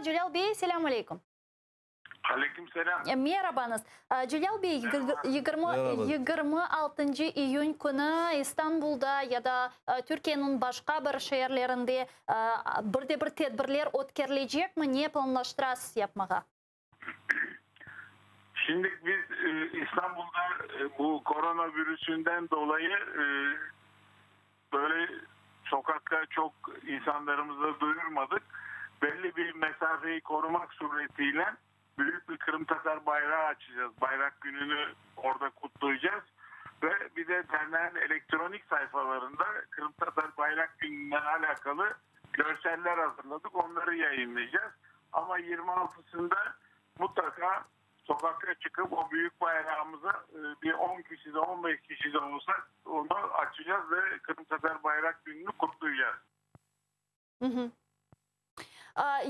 Celal Bey, selamun aleyküm. Aleykümselam. Merhabanız. Celal Bey, 26 iyun günü İstanbul'da ya da Türkiye'nin başka bir şehirlerinde bir tedbirler ötkerilecek mi? Ne planlaştırasınız yapmaya? Şimdi biz İstanbul'da bu koronavirüsünden dolayı böyle sokakta çok insanlarımızı duyurmadık. Belli bir mesafeyi korumak suretiyle büyük bir Kırım Tatar bayrağı açacağız. Bayrak gününü orada kutlayacağız. Ve bir de derneğin elektronik sayfalarında Kırım Tatar bayrak gününden alakalı görseller hazırladık. Onları yayınlayacağız. Ama 26'sında mutlaka sokakta çıkıp o büyük bayrağımıza bir 10 kişi de 15 kişi de olsa onu açacağız ve Kırım Tatar bayrak gününü kutlayacağız. Hı hı.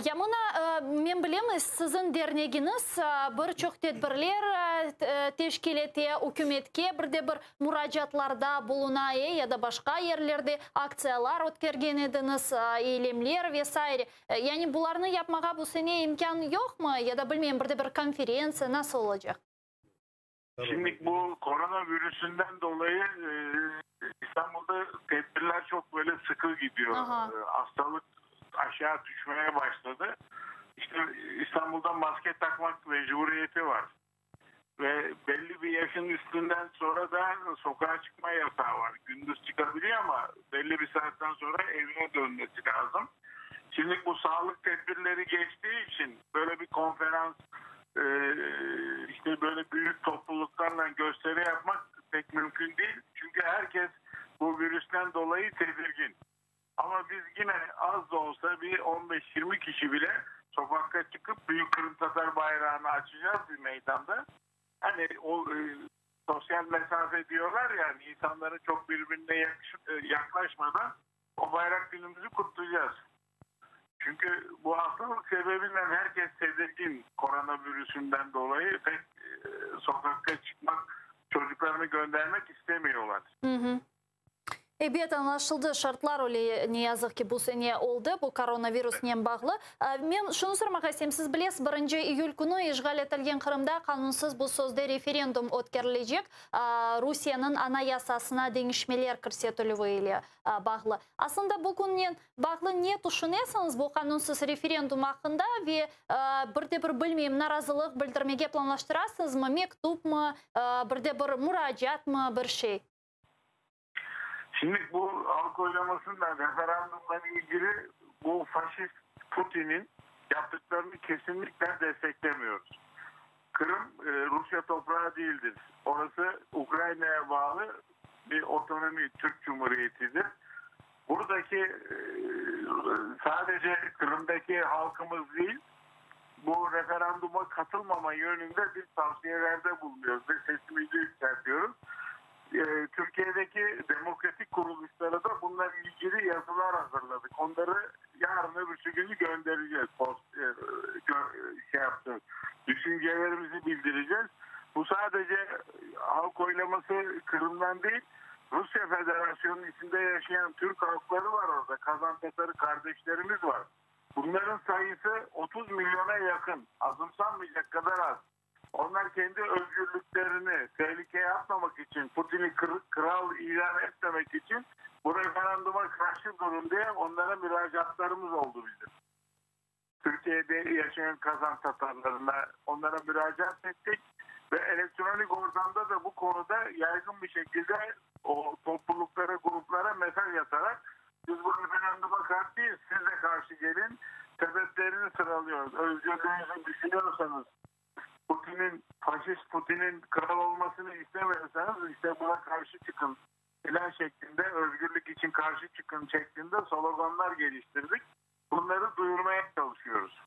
Yamına men bilemiz, sizin derneğiniz birçok tedbirler teşkil etiyor, hükümetke bir müracaatlarda bulunayı ya da başka yerlerde aksiyalar ötkergen ediniz, eylemler vesaire. Yani bunlarını yapmaya bu sene imkan yok mu? Ya da bilmiyorum bir konferansiya nasıl olacak? Şimdi bu koronavirüsünden dolayı İstanbul'da tedbirler çok böyle sıkı gidiyor. Hastalık aşağı düşmeye başladı. İşte İstanbul'da maske takmak mecburiyeti var. Ve belli bir yaşın üstünden sonra da sokağa çıkma yasağı var. Gündüz çıkabiliyor ama belli bir saatten sonra evine dönmesi lazım. Şimdi bu sağlık tedbirleri geçtiği için böyle bir konferans, işte böyle büyük topluluklarla gösteri yapmak pek mümkün değil. Çünkü herkes bu virüsten dolayı tedirgin. Ama biz yine az da olsa bir 15-20 kişi bile sokakta çıkıp Büyük Kırım Tatar bayrağını açacağız bir meydanda. Hani o sosyal mesafe diyorlar yani insanların çok birbirine yaklaşmadan o bayrak günümüzü kutlayacağız. Çünkü bu hastalık sebebiyle herkes tedirgin koronavirüsünden dolayı pek sokakta çıkmak, çocuklarını göndermek istemiyorlar. Hı hı. Evet, anlaşıldı. Şartlar öyle ne yazık ki bu sene oldu. Bu koronavirüsle bağlı. Ben şunu sormak istedim. Siz bilesiz 1 iyul günü işgal etilgen Kırım'da kanunsuz bu sözde referandum ötkerilecek. Rusya'nın anayasasına değişmeler körsetülüğüyle bağlı. Aslında bu günle bağlı ne düşünüyorsunuz bu kanunsuz referandum hakkında ve bir bilmeyeyim narazılık bildirmeye planlaştırasınız mı? Mektup mu? Bir müracaat mı? Bir şey? Şimdi bu halk oylamasından referandumla ilgili bu faşist Putin'in yaptıklarını kesinlikle desteklemiyoruz. Kırım Rusya toprağı değildir. Orası Ukrayna'ya bağlı bir otonomi Türk Cumhuriyeti'dir. Buradaki sadece Kırım'daki halkımız değil, bu referanduma katılmama yönünde biz tavsiyelerde bulunuyoruz ve sesimizi yükseltiyoruz. Türkiye'deki demokratik kuruluşlara da bunlarla ilgili yazılar hazırladık. Onları yarın öbürsü günü göndereceğiz. Düşüncelerimizi bildireceğiz. Bu sadece halk oylaması Kırım'dan değil, Rusya Federasyonu'nun içinde yaşayan Türk halkları var orada. Kazan Tatarı kardeşlerimiz var. Bunların sayısı 30 milyona yakın. Azımsanmayacak kadar az. Onlar kendi özgürlüklerini tehlikeye atmamak için, Putin'i kral ilan etmemek için bu referanduma karşı durun diye onlara müracaatlarımız oldu bizim. Türkiye'de yaşayan Kazan Tatarlarına onlara müracaat ettik ve elektronik ortamda da bu konuda yaygın bir şekilde o topluluklara, gruplara mesaj atarak biz bu referanduma karşıyız, siz de karşı gelin, sebeplerini sıralıyoruz. Özgürlüğünüzü düşünüyorsanız, faşist Putin'in kral olmasını istemiyorsanız işte buna karşı çıkın filan şeklinde, özgürlük için karşı çıkın şeklinde sloganlar geliştirdik. Bunları duyurmaya çalışıyoruz.